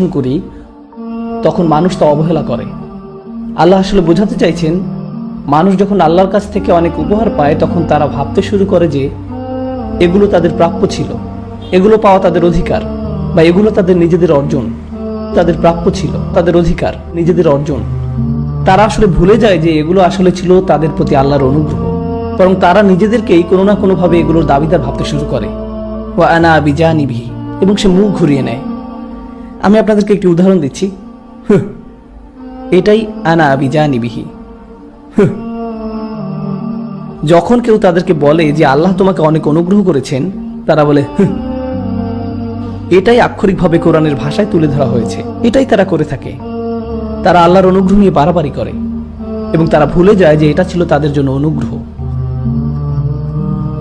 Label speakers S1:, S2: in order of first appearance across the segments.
S1: পরিবেশন করি তখন মানুষ তা অবহেলা করে। আল্লাহ আসলে বোঝাতে চাইছেন, মানুষ যখন আল্লাহর কাছ থেকে অনেক উপহার পায় তখন তারা ভাবতে শুরু করে যে এগুলো তাদের প্রাপ্য ছিল, এগুলো পাওয়া তাদের অধিকার, বা এগুলো তাদের নিজেদের অর্জন। তাদের প্রাপ্য ছিল, তাদের অধিকার, নিজেদের অর্জন। তারা আসলে ভুলে যায় যে এগুলো আসলে ছিল তাদের প্রতি আল্লাহর অনুগ্রহ। বরং তারা নিজেদেরকেই কোনো না কোনোভাবে এগুলোর দাবিদার ভাবতে শুরু করে। ওয়া আনা বিজানিবিহি, এবং সে মুখ ঘুরিয়ে নেয়। আমি আপনাদেরকে একটি উদাহরণ দিচ্ছি। এটাই আনা বিজানিবিহি। যখন কেউ তাদেরকে বলে যে আল্লাহ তোমাকে অনেক অনুগ্রহ করেছেন, তারা বলে এটাই আক্ষরিকভাবে কোরআনের ভাষায় তুলে ধরা হয়েছে। এটাই তারা করে থাকে। তারা আল্লাহর অনুগ্রহ নিয়ে বাড়াবাড়ি করে এবং তারা ভুলে যায় যে এটা ছিল তাদের জন্য অনুগ্রহ।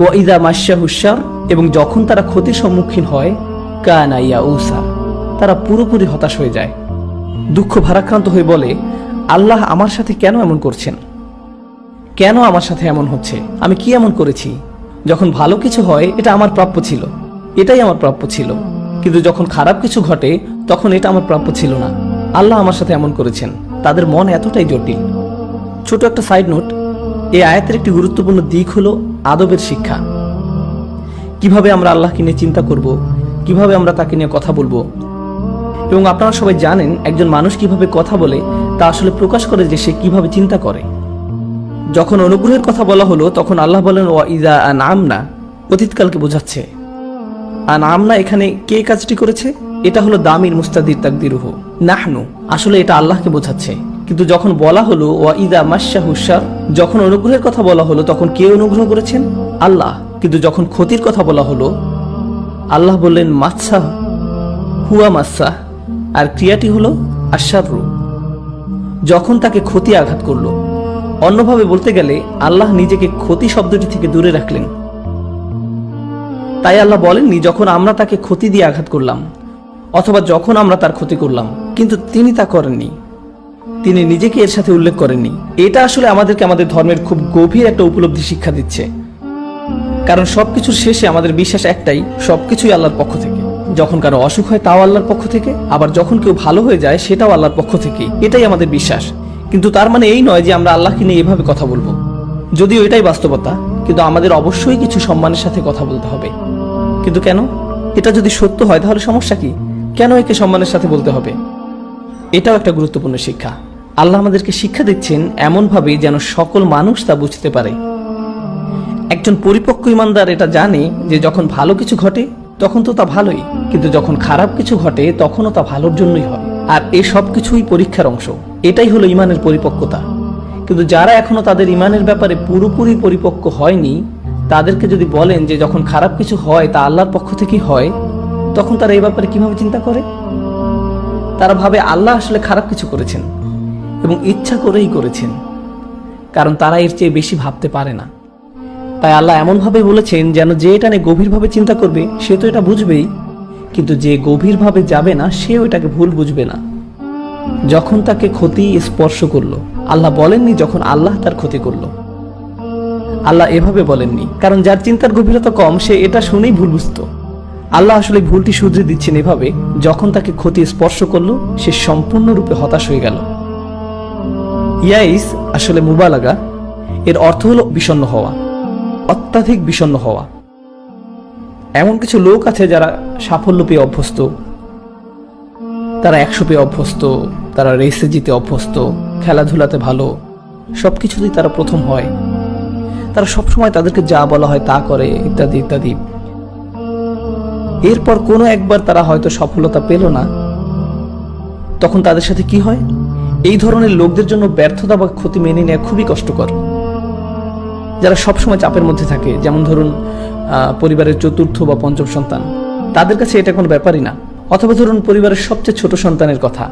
S1: ওয়া ইযা মাশশাহুশ শার, এবং যখন তারা ক্ষতির সম্মুখীন হয়, কানা ইয়াউসা, তারা পুরোপুরি হতাশ হয়ে যায়, দুঃখ ভারাক্রান্ত হয়ে বলে, আল্লাহ আমার সাথে কেন এমন করছেন? কেন আমার সাথে এমন হচ্ছে? আমি কি এমন করেছি? যখন ভালো কিছু হয় এটা আমার প্রাপ্য ছিল, এটাই আমার প্রাপ্য ছিল, কিন্তু যখন খারাপ কিছু ঘটে তখন এটা আমার প্রাপ্য ছিল না। আল্লাহ আমার সাথে এমন করেছেন। তাদের মন এতটাই জটিল। ছোট একটা সাইড নোট, এই আয়াতের একটি গুরুত্বপূর্ণ দিক হলো আদবের শিক্ষা। কিভাবে আমরা আল্লাহকে নিয়ে চিন্তা করব, কিভাবে আমরা তাকে নিয়ে কথা বলবো। এবং আপনারা সবাই জানেন একজন মানুষ কিভাবে কথা বলে তা আসলে প্রকাশ করে যে সে কিভাবে চিন্তা করে। যখন অনুগ্রহের কথা বলা হলো তখন আল্লাহ বলেন ওয়া ইযা আনআমনা, অতীতকালকে বোঝাচ্ছে। আনআমনা এখানে কে কাজটি করেছে? এটা হলো দামির মুস্তাদির তাকদিরুহু নাহনু, আসলে এটা আল্লাহকে বোঝাচ্ছে। কিন্তু যখন বলা হলো ওয়া ইযা মাশশাহুশ শার, যখন অনুগ্রহের কথা বলা হলো তখন কে অনুগ্রহ করেছেন? আল্লাহ। কিন্তু যখন ক্ষতির কথা বলা হলো আল্লাহ বললেন মাসসা হুয়া মাসসা, আর ক্রিয়াটি হলো আশশাররু, যখন তাকে ক্ষতি আঘাত করলো। অন্যভাবে বলতে গেলে আল্লাহ নিজেকে ক্ষতি শব্দটি থেকে দূরে রাখলেন। তাই আল্লাহ বলেননি যখন আমরা তাকে ক্ষতি দিয়ে আঘাত করলাম অথবা যখন আমরা তার ক্ষতি করলাম, কিন্তু তিনি তা করেননি। তিনি নিজেকে এর সাথে উল্লেখ করেননি। এটা আসলে আমাদেরকে আমাদের ধর্মের খুব গভীর একটা উপলব্ধি শিক্ষা দিচ্ছে। কারণ সবকিছুর শেষে আমাদের বিশ্বাস একটাই, সবকিছুই আল্লাহর পক্ষ থেকে। যখন কারো অসুখ হয় তাও আল্লাহর পক্ষ থেকে, আবার যখন কেউ ভালো হয়ে যায় সেটাও আল্লাহর পক্ষ থেকে। এটাই আমাদের বিশ্বাস। কিন্তু তার মানে এই নয় যে আমরা আল্লাহকে নিয়ে এভাবে কথা বলবো। যদিও এটাই বাস্তবতা, কিন্তু আমাদের অবশ্যই কিছু সম্মানের সাথে কথা বলতে হবে। কিন্তু কেন? এটা যদি সত্য হয় তাহলে সমস্যা কি? কেন একে সম্মানের সাথে বলতে হবে? এটাও একটা গুরুত্বপূর্ণ শিক্ষা। আল্লাহ আমাদেরকে শিক্ষা দিচ্ছেন এমনভাবে যেন সকল মানুষ তা বুঝতে পারে। একজন পরিপক্ক ইমানদার এটা জানে যে যখন ভালো কিছু ঘটে তখন তো তা ভালোই, কিন্তু যখন খারাপ কিছু ঘটে তখনও তা ভালোর জন্যই হয়। আর এই সব কিছুই পরীক্ষার অংশ। এটাই হলো ইমানের পরিপক্কতা। কিন্তু যারা এখনো তাদের ইমানের ব্যাপারে পুরোপুরি পরিপক্ক হয়নি, তাদেরকে যদি বলেন যে যখন খারাপ কিছু হয় তা আল্লাহর পক্ষ থেকেই হয়, তখন তারা এই ব্যাপারে কিভাবে চিন্তা করে? তারা ভাবে আল্লাহ আসলে খারাপ কিছু করেছেন এবং ইচ্ছা করেই করেছেন, কারণ তারা এর চেয়ে বেশি ভাবতে পারে না। তাই আল্লাহ এমনভাবে বলেছেন যেন যে এটা নিয়ে গভীরভাবে চিন্তা করবে সে তো এটা বুঝবেই, কিন্তু যে গভীরভাবে যাবে না সেও এটাকে ভুল বুঝবে না। যখন তাকে ক্ষতি স্পর্শ করলো, আল্লাহ বলেননি যখন আল্লাহ তার ক্ষতি করলো। আল্লাহ এভাবে বলেননি, কারণ যার চিন্তার গভীরতা কম সে এটা শুনেই ভুল বুঝতো। আল্লাহ আসলে ভুলটি শুধরে দিচ্ছেন এভাবে, যখন তাকে ক্ষতি স্পর্শ করলো সে সম্পূর্ণরূপে হতাশ হয়ে গেল। ইয়াইস আসলে মুবালাগা, এর অর্থ হলো বিষণ্ণ হওয়া, অত্যাধিক বিষণ্ণ হওয়া। এমন কিছু লোক আছে যারা সাফল্য পেয়ে অভ্যস্ত, তারা 100 পেয়ে অভ্যস্ত, তারা রেসে জিতে অভ্যস্ত, খেলাধুলাতে ভালো, সবকিছুতেই তারা প্রথম হয়। তারা সবসময় তাদেরকে যা বলা হয় তা করে, ইত্যাদি ইত্যাদি। এরপর কোনো একবার তারা হয়তো সফলতা পেল না, তখন তাদের সাথে কি হয়? এই ধরনের লোকদের জন্য ব্যর্থতা বা ক্ষতি মেনে নেওয়া খুবই কষ্টকর। যারা সবসময় চাপের মধ্যে থাকে, যেমন ধরুন পরিবারের 4র্থ বা 5ম সন্তান, তাদের কাছে এটা কোনো ব্যাপারই না। অথবা ধরুন পরিবারের সবচেয়ে ছোট সন্তানের কথা,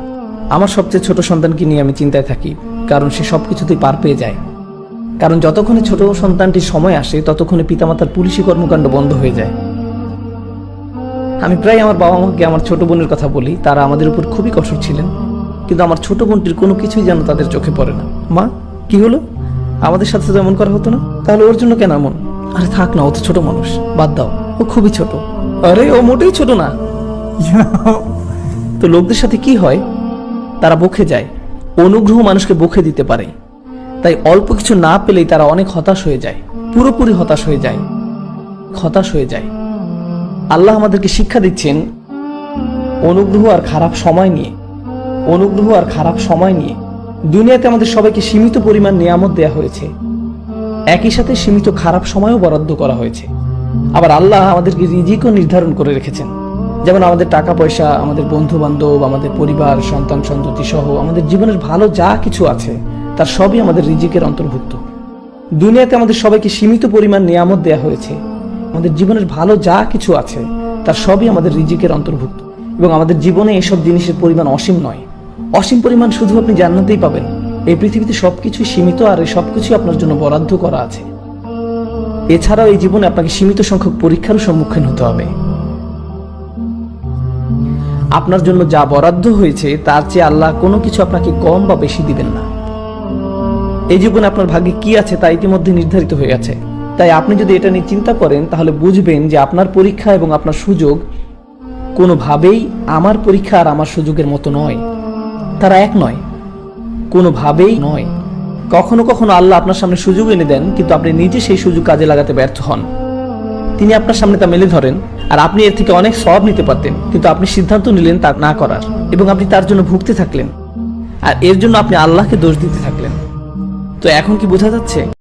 S1: আমার সবচেয়ে ছোট সন্তানকে নিয়ে আমি চিন্তায় থাকি, কারণ সে সবকিছুতেই পার পেয়ে যায়। কারণ যতক্ষণে ছোট সন্তানটির সময় আসে ততক্ষণে পিতামাতার পুলিশি কর্মকাণ্ড বন্ধ হয়ে যায়। আমি প্রায় আমার বাবা মাকে আমার ছোট বোনের কথা বলি, তারা আমাদের উপর খুবই কঠোর ছিলেন, কিন্তু আমার ছোট বোনটির কোনো কিছুই যেন তাদের চোখে পড়ে না। মা কি হলো, আমাদের সাথে তো এমন করা হতো না, তাহলে ওর জন্য কেন এমন? আরে থাক না, ও তো ছোট মানুষ, বাদ দাও, ও খুবই ছোট। আরে ও মোটেই ছোট না। তো লোকদের সাথে কি হয়, তারা বকে যায়। অনুগ্রহ মানুষকে বকে দিতে পারে, তাই অল্প কিছু না পেলেই তারা অনেক হতাশ হয়ে যায়, পুরোপুরি হতাশ হয়ে যায়। আল্লাহ আমাদেরকে শিক্ষা দিচ্ছেন অনুগ্রহ আর খারাপ সময় নিয়ে। দুনিয়াতে আমাদের সবাইকে সীমিত পরিমাণ নিয়ামত দেয়া হয়েছে, একই সাথে সীমিত খারাপ সময়ও বরাদ্দ করা হয়েছে। আবার আল্লাহ আমাদেরকে রিজিকও নির্ধারণ করে রেখেছেন, যেমন আমাদের টাকা পয়সা, আমাদের বন্ধু বান্ধব, আমাদের পরিবার, সন্তান সন্ততি সহ আমাদের জীবনের ভালো যা কিছু আছে তার সবই আমাদের রিজিকের অন্তর্ভুক্ত। দুনিয়াতে আমাদের সবাইকে সীমিত পরিমাণ নিয়ামত দেয়া হয়েছে, আমাদের জীবনের ভালো যা কিছু আছে তার সবই আমাদের রিজিকের অন্তর্ভুক্ত। এবং আমাদের জীবনে এসব জিনিসের পরিমাণ অসীম নয়, অসীম পরিমাণ শুধু আপনি জান্নাতেই পাবেন। এই পৃথিবীতে সবকিছু সীমিত, আর এই সবকিছু আপনার জন্য বরাদ্দ করা আছে। এছাড়াও এই জীবনে আপনাকে সীমিত সংখ্যক পরীক্ষারও সম্মুখীন হতে হবে। আপনার জন্য যা বরাদ্দ হয়েছে তার চেয়ে আল্লাহ কোনো কিছু আপনাকে কম বা বেশি দিবেন না। এই জীবনে আপনার ভাগ্যে কি আছে তা ইতিমধ্যে নির্ধারিত হয়ে আছে। তাই আপনি যদি এটা নিয়ে চিন্তা করেন তাহলে বুঝবেন যে আপনার পরীক্ষা এবং আপনার সুযোগ কোনোভাবেই আমার পরীক্ষা আর আমার সুযোগের মতো নয়, তারা এক নয়, কোনোভাবেই নয়। কখনো কখনো আল্লাহ আপনার সামনে সুযোগ এনে দেন, কিন্তু আপনি নিজে সেই সুযোগ কাজে লাগাতে ব্যর্থ হন। তিনি আপনার সামনে তা মেলে ধরেন, আর আপনি এর থেকে অনেক সওয়াব নিতে পারতেন, কিন্তু আপনি সিদ্ধান্ত নিলেন তা না করার, এবং আপনি তার জন্য ভুগতে থাকলেন, আর এর জন্য আপনি আল্লাহকে দোষ দিতে থাকলেন। তো এখন কি বোঝা যাচ্ছে?